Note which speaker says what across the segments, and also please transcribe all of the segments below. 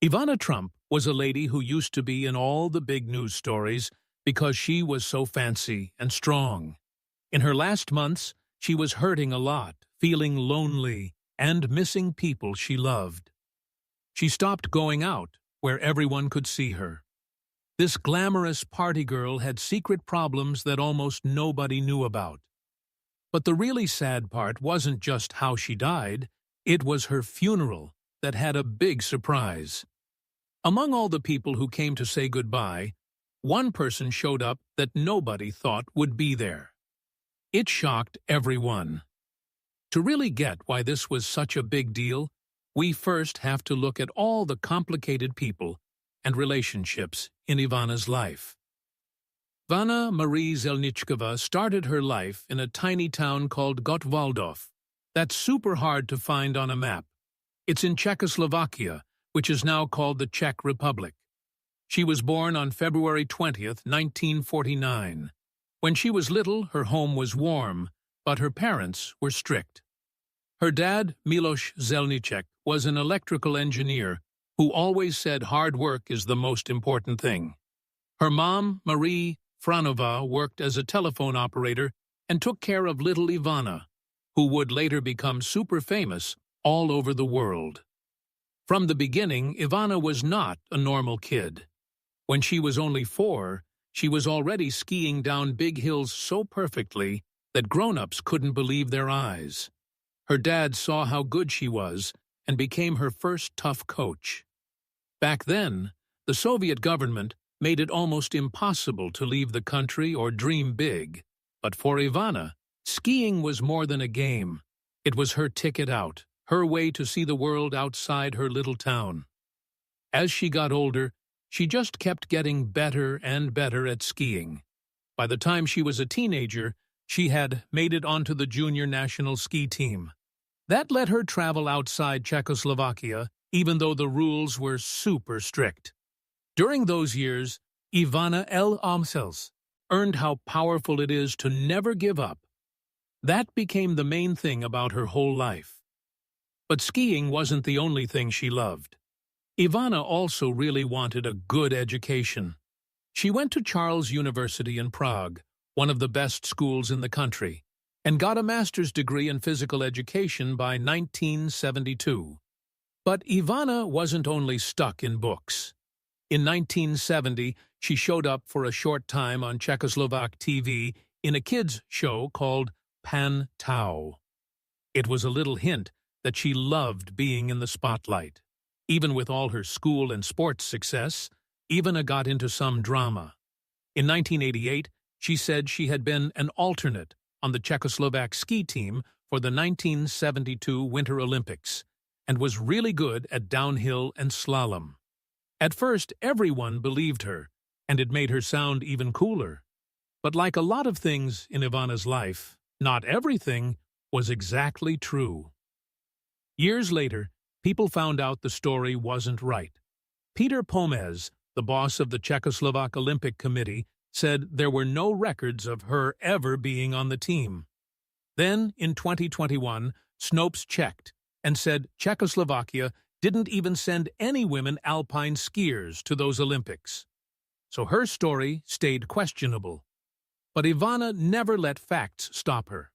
Speaker 1: Ivana Trump was a lady who used to be in all the big news stories because she was so fancy and strong. In her last months, she was hurting a lot, feeling lonely, and missing people she loved. She stopped going out where everyone could see her. This glamorous party girl had secret problems that almost nobody knew about. But the really sad part wasn't just how she died, it was her funeral that had a big surprise. Among all the people who came to say goodbye, one person showed up that nobody thought would be there. It shocked everyone. To really get why this was such a big deal, we first have to look at all the complicated people and relationships in Ivana's life. Ivana Marie Zelnichkova started her life in a tiny town called Gottwaldov. That's super hard to find on a map. It's in Czechoslovakia, which is now called the Czech Republic. She was born on February 20th, 1949. When she was little, her home was warm, but her parents were strict. Her dad, Miloš Zelniček, was an electrical engineer who always said hard work is the most important thing. Her mom, Marie Franova, worked as a telephone operator and took care of little Ivana, who would later become super famous all over the world. From the beginning, Ivana was not a normal kid. When she was only 4, she was already skiing down big hills so perfectly that grown-ups couldn't believe their eyes. Her dad saw how good she was and became her first tough coach. Back then, the Soviet government made it almost impossible to leave the country or dream big. But for Ivana, skiing was more than a game. It was her ticket out, her way to see the world outside her little town. As she got older, she just kept getting better and better at skiing. By the time she was a teenager, she had made it onto the junior national ski team. That let her travel outside Czechoslovakia, even though the rules were super strict. During those years, Ivana L. Omsels earned how powerful it is to never give up. That became the main thing about her whole life. But skiing wasn't the only thing she loved. Ivana also really wanted a good education. She went to Charles University in Prague, one of the best schools in the country, and got a master's degree in physical education by 1972. But Ivana wasn't only stuck in books. In 1970, she showed up for a short time on Czechoslovak TV in a kids' show called Pan Tau. It was a little hint that she loved being in the spotlight. Even with all her school and sports success, Ivana got into some drama. In 1988, she said she had been an alternate on the Czechoslovak ski team for the 1972 Winter Olympics and was really good at downhill and slalom. At first, everyone believed her, and it made her sound even cooler. But like a lot of things in Ivana's life, not everything was exactly true. Years later, people found out the story wasn't right. Peter Pomez, the boss of the Czechoslovak Olympic Committee, said there were no records of her ever being on the team. Then, in 2021, Snopes checked and said Czechoslovakia didn't even send any women alpine skiers to those Olympics. So her story stayed questionable. But Ivana never let facts stop her.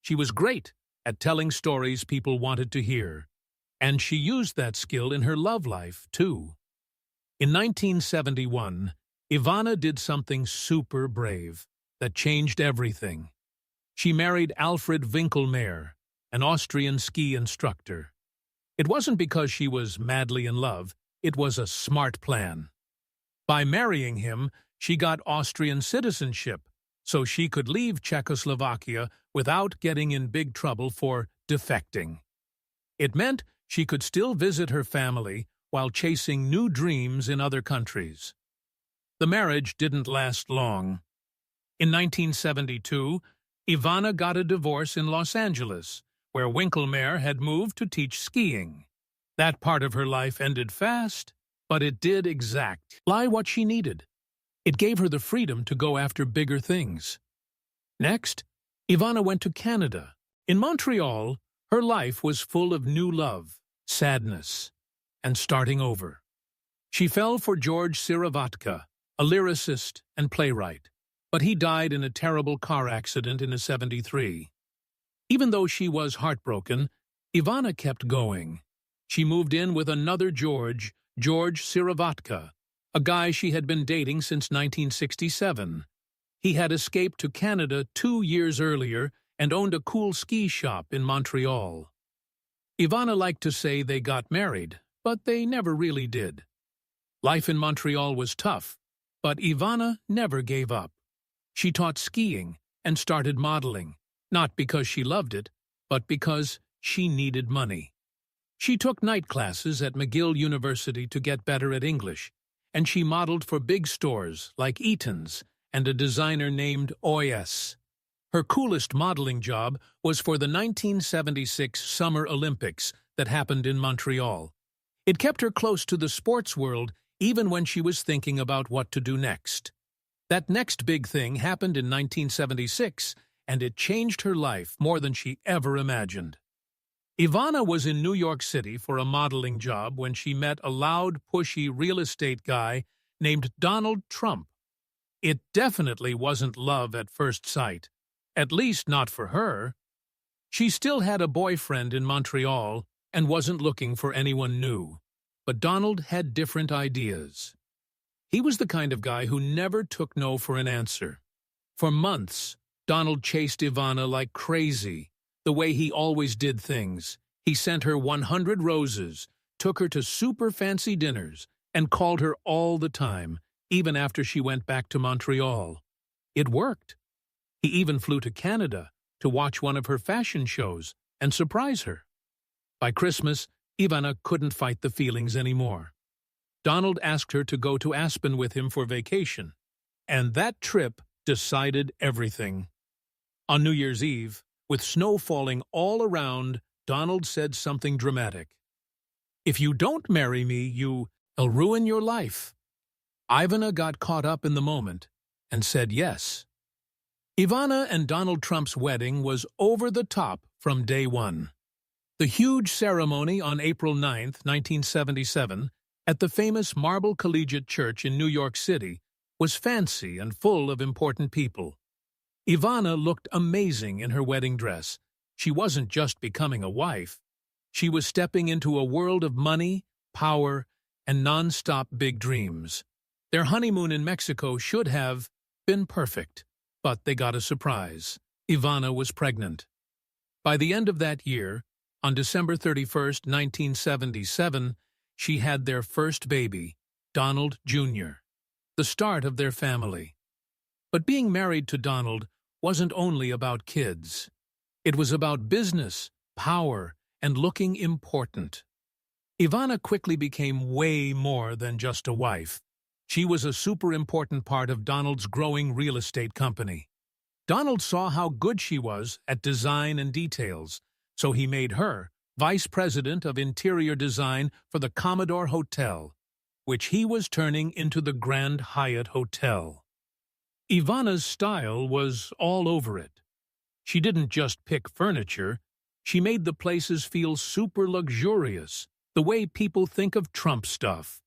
Speaker 1: She was great at telling stories people wanted to hear, and she used that skill in her love life, too. In 1971, Ivana did something super brave that changed everything. She married Alfred Winkelmeyer, an Austrian ski instructor. It wasn't because she was madly in love, it was a smart plan. By marrying him, she got Austrian citizenship, so she could leave Czechoslovakia without getting in big trouble for defecting. It meant she could still visit her family while chasing new dreams in other countries. The marriage didn't last long. In 1972, Ivana got a divorce in Los Angeles, where Winkelmeyer had moved to teach skiing. That part of her life ended fast, but it did exactly what she needed. It gave her the freedom to go after bigger things. Next, Ivana went to Canada. In Montreal, her life was full of new love, sadness, and starting over. She fell for George Siravatka, a lyricist and playwright, but he died in a terrible car accident in 73. Even though she was heartbroken, Ivana kept going. She moved in with another George Siravatka, a guy she had been dating since 1967. He had escaped to Canada 2 years earlier and owned a cool ski shop in Montreal. Ivana liked to say they got married, but they never really did. Life in Montreal was tough, but Ivana never gave up. She taught skiing and started modeling, not because she loved it, but because she needed money. She took night classes at McGill University to get better at English, and she modeled for big stores like Eaton's and a designer named OS. Her coolest modeling job was for the 1976 Summer Olympics that happened in Montreal. It kept her close to the sports world even when she was thinking about what to do next. That next big thing happened in 1976, and it changed her life more than she ever imagined. Ivana was in New York City for a modeling job when she met a loud, pushy real estate guy named Donald Trump. It definitely wasn't love at first sight, at least not for her. She still had a boyfriend in Montreal and wasn't looking for anyone new, but Donald had different ideas. He was the kind of guy who never took no for an answer. For months, Donald chased Ivana like crazy, the way he always did things. He sent her 100 roses, took her to super fancy dinners, and called her all the time, even after she went back to Montreal. It worked. He even flew to Canada to watch one of her fashion shows and surprise her. By Christmas, Ivana couldn't fight the feelings anymore. Donald asked her to go to Aspen with him for vacation, and that trip decided everything. On New Year's Eve, with snow falling all around, Donald said something dramatic. "If you don't marry me, you'll ruin your life." Ivana got caught up in the moment and said yes. Ivana and Donald Trump's wedding was over the top from day one. The huge ceremony on April 9, 1977, at the famous Marble Collegiate Church in New York City, was fancy and full of important people. Ivana looked amazing in her wedding dress. She wasn't just becoming a wife. She was stepping into a world of money, power, and non-stop big dreams. Their honeymoon in Mexico should have been perfect, but they got a surprise. Ivana was pregnant. By the end of that year, on December 31, 1977, she had their first baby, Donald Jr., the start of their family. But being married to Donald wasn't only about kids. It was about business, power, and looking important. Ivana quickly became way more than just a wife. She was a super important part of Donald's growing real estate company. Donald saw how good she was at design and details, so he made her Vice President of Interior Design for the Commodore Hotel, which he was turning into the Grand Hyatt Hotel. Ivana's style was all over it. She didn't just pick furniture, she made the places feel super luxurious, the way people think of Trump stuff.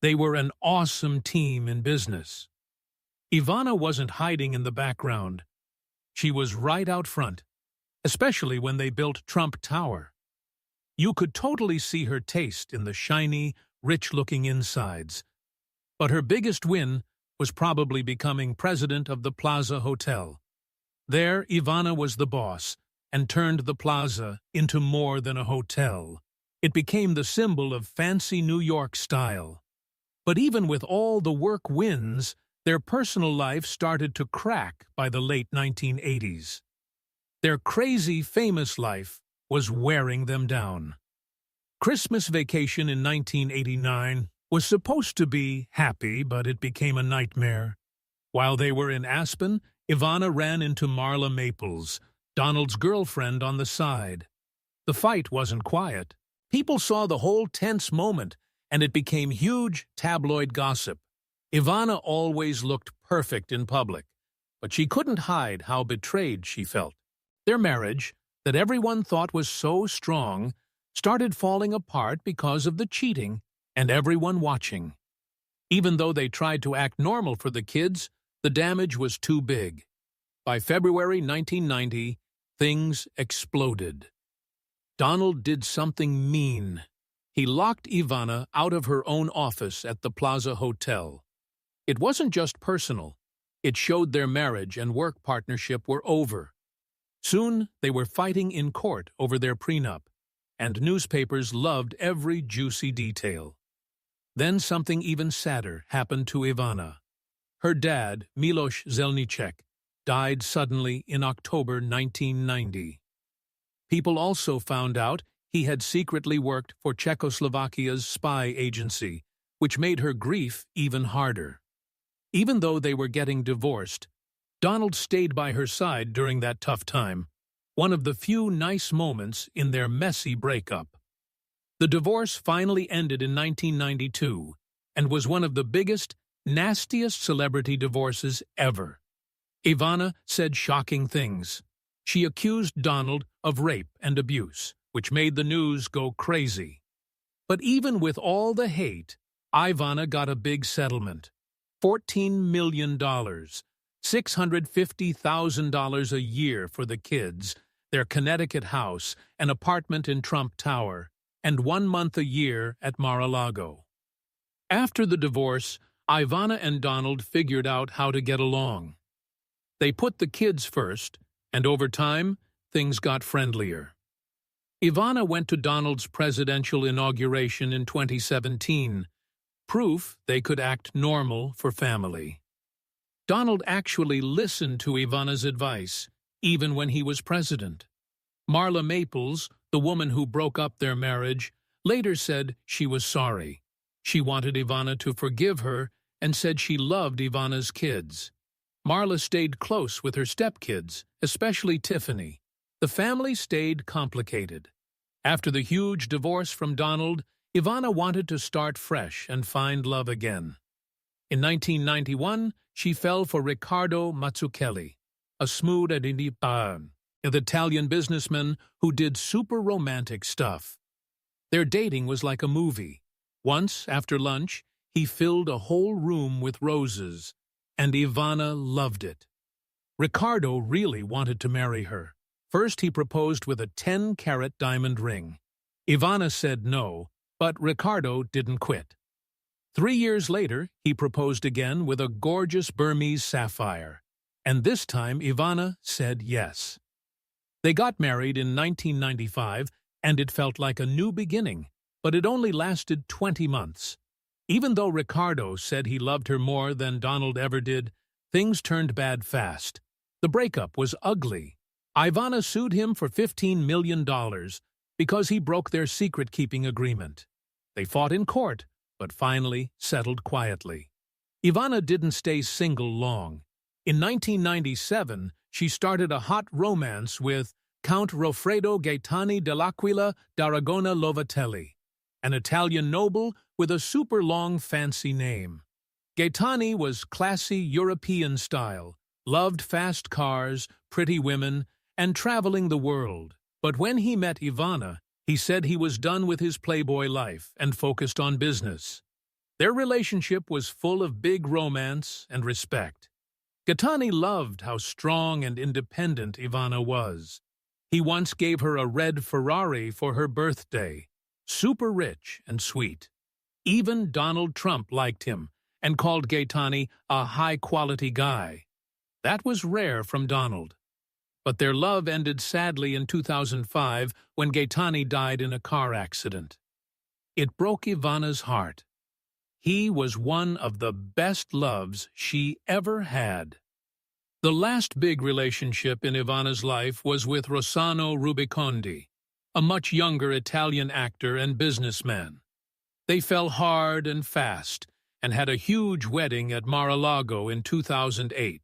Speaker 1: They were an awesome team in business. Ivana wasn't hiding in the background. She was right out front, especially when they built Trump Tower. You could totally see her taste in the shiny, rich-looking insides. But her biggest win was probably becoming president of the Plaza Hotel. There, Ivana was the boss and turned the Plaza into more than a hotel. It became the symbol of fancy New York style. But even with all the work wins, their personal life started to crack by the late 1980s. Their crazy, famous life was wearing them down. Christmas vacation in 1989 was supposed to be happy, but it became a nightmare. While they were in Aspen, Ivana ran into Marla Maples, Donald's girlfriend, on the side. The fight wasn't quiet. People saw the whole tense moment, and it became huge tabloid gossip. Ivana always looked perfect in public, but she couldn't hide how betrayed she felt. Their marriage, that everyone thought was so strong, started falling apart because of the cheating and everyone watching. Even though they tried to act normal for the kids, the damage was too big. By February 1990, things exploded. Donald did something mean. He locked Ivana out of her own office at the Plaza Hotel. It wasn't just personal. It showed their marriage and work partnership were over. Soon, they were fighting in court over their prenup, and newspapers loved every juicy detail. Then something even sadder happened to Ivana. Her dad, Miloš Zelnicek, died suddenly in October 1990. People also found out he had secretly worked for Czechoslovakia's spy agency, which made her grief even harder. Even though they were getting divorced, Donald stayed by her side during that tough time, one of the few nice moments in their messy breakup. The divorce finally ended in 1992 and was one of the biggest, nastiest celebrity divorces ever. Ivana said shocking things. She accused Donald of rape and abuse, which made the news go crazy. But even with all the hate, Ivana got a big settlement. $14 million, $650,000 a year for the kids, their Connecticut house, an apartment in Trump Tower, and 1 month a year at Mar-a-Lago. After the divorce, Ivana and Donald figured out how to get along. They put the kids first, and over time, things got friendlier. Ivana went to Donald's presidential inauguration in 2017, proof they could act normal for family. Donald actually listened to Ivana's advice, even when he was president. Marla Maples, the woman who broke up their marriage, later said she was sorry. She wanted Ivana to forgive her and said she loved Ivana's kids. Marla stayed close with her stepkids, especially Tiffany. The family stayed complicated. After the huge divorce from Donald, Ivana wanted to start fresh and find love again. In 1991, she fell for Riccardo Mazzucchelli, a smooth an Italian businessman who did super romantic stuff. Their dating was like a movie. Once, after lunch, he filled a whole room with roses, and Ivana loved it. Riccardo really wanted to marry her. First, he proposed with a 10-carat diamond ring. Ivana said no, but Riccardo didn't quit. 3 years later, he proposed again with a gorgeous Burmese sapphire, and this time Ivana said yes. They got married in 1995, and it felt like a new beginning, but it only lasted 20 months. Even though Riccardo said he loved her more than Donald ever did, things turned bad fast. The breakup was ugly. Ivana sued him for $15 million because he broke their secret-keeping agreement. They fought in court, but finally settled quietly. Ivana didn't stay single long. In 1997, she started a hot romance with Count Roffredo Gaetani dell'Aquila d'Aragona Lovatelli, an Italian noble with a super-long fancy name. Gaetani was classy European style, loved fast cars, pretty women, and traveling the world. But when he met Ivana, he said he was done with his playboy life and focused on business. Their relationship was full of big romance and respect. Gaetani loved how strong and independent Ivana was. He once gave her a red Ferrari for her birthday, super rich and sweet. Even Donald Trump liked him and called Gaetani a high-quality guy. That was rare from Donald. But their love ended sadly in 2005 when Gaetani died in a car accident. It broke Ivana's heart. He was one of the best loves she ever had. The last big relationship in Ivana's life was with Rossano Rubicondi, a much younger Italian actor and businessman. They fell hard and fast and had a huge wedding at Mar-a-Lago in 2008.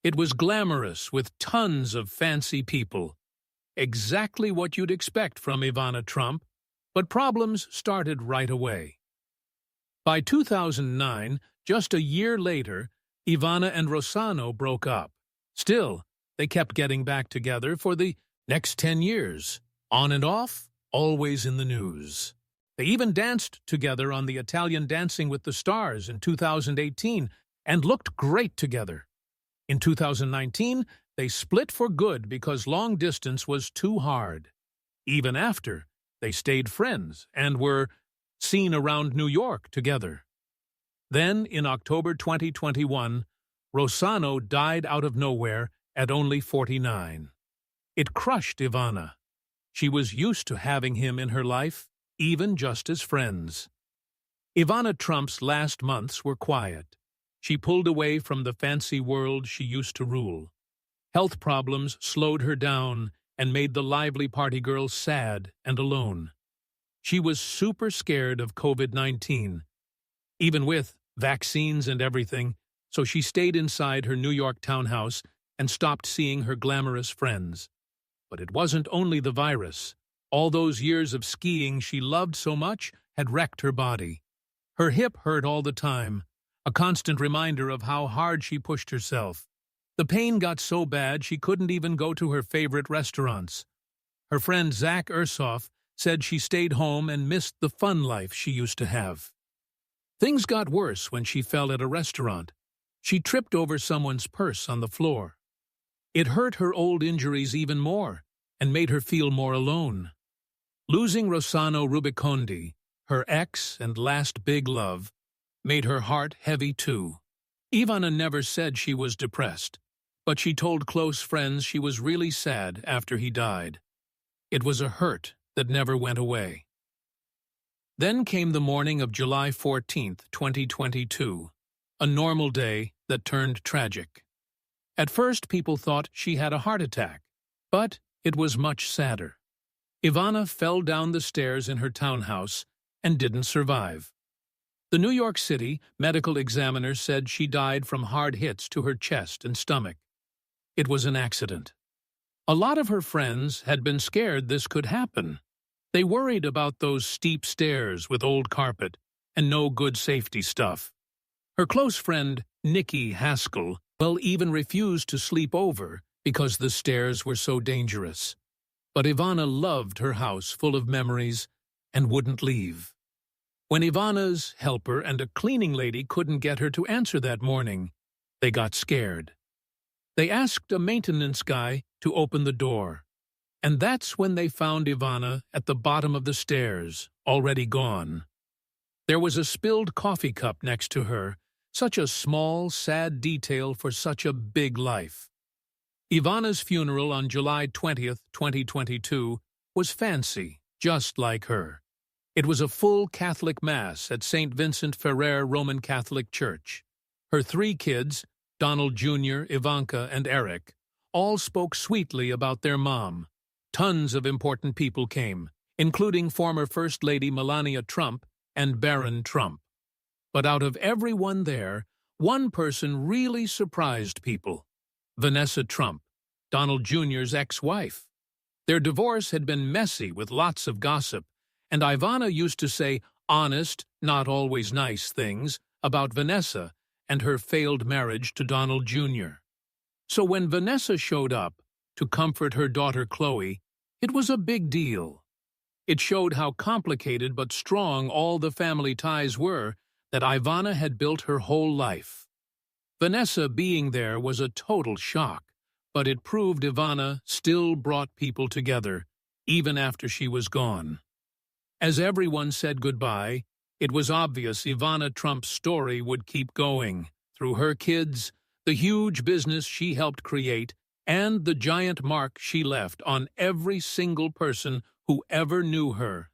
Speaker 1: It was glamorous with tons of fancy people. Exactly what you'd expect from Ivana Trump, but problems started right away. By 2009, just a year later, Ivana and Rossano broke up. Still, they kept getting back together for the next 10 years. On and off, always in the news. They even danced together on the Italian Dancing with the Stars in 2018 and looked great together. In 2019, they split for good because long distance was too hard. Even after, they stayed friends and were seen around New York together. Then, in October 2021, Rossano died out of nowhere at only 49. It crushed Ivana. She was used to having him in her life, even just as friends. Ivana Trump's last months were quiet. She pulled away from the fancy world she used to rule. Health problems slowed her down and made the lively party girl sad and alone. She was super scared of COVID-19, even with vaccines and everything, so she stayed inside her New York townhouse and stopped seeing her glamorous friends. But it wasn't only the virus. All those years of skiing she loved so much had wrecked her body. Her hip hurt all the time, a constant reminder of how hard she pushed herself. The pain got so bad she couldn't even go to her favorite restaurants. Her friend Zach Ursoff said she stayed home and missed the fun life she used to have. Things got worse when she fell at a restaurant. She tripped over someone's purse on the floor. It hurt her old injuries even more and made her feel more alone. Losing Rossano Rubicondi, her ex and last big love, made her heart heavy too. Ivana never said she was depressed, but she told close friends she was really sad after he died. It was a hurt that never went away. Then came the morning of July 14th, 2022, a normal day that turned tragic. At first, people thought she had a heart attack, but it was much sadder. Ivana fell down the stairs in her townhouse and didn't survive. The New York City medical examiner said she died from hard hits to her chest and stomach. It was an accident. A lot of her friends had been scared this could happen. They worried about those steep stairs with old carpet and no good safety stuff. Her close friend, Nikki Haskell, even refused to sleep over because the stairs were so dangerous. But Ivana loved her house full of memories and wouldn't leave. When Ivana's helper and a cleaning lady couldn't get her to answer that morning, they got scared. They asked a maintenance guy to open the door. And that's when they found Ivana at the bottom of the stairs, already gone. There was a spilled coffee cup next to her, such a small, sad detail for such a big life. Ivana's funeral on July 20th, 2022, was fancy, just like her. It was a full Catholic Mass at St. Vincent Ferrer Roman Catholic Church. Her 3 kids, Donald Jr., Ivanka, and Eric, all spoke sweetly about their mom. Tons of important people came, including former First Lady Melania Trump and Baron Trump. But out of everyone there, one person really surprised people: Vanessa Trump, Donald Jr.'s ex-wife. Their divorce had been messy with lots of gossip, and Ivana used to say honest, not always nice things about Vanessa and her failed marriage to Donald Jr. So when Vanessa showed up to comfort her daughter Chloe, it was a big deal. It showed how complicated but strong all the family ties were that Ivana had built her whole life. Vanessa being there was a total shock, but it proved Ivana still brought people together, even after she was gone. As everyone said goodbye, it was obvious Ivana Trump's story would keep going, through her kids, the huge business she helped create, and the giant mark she left on every single person who ever knew her.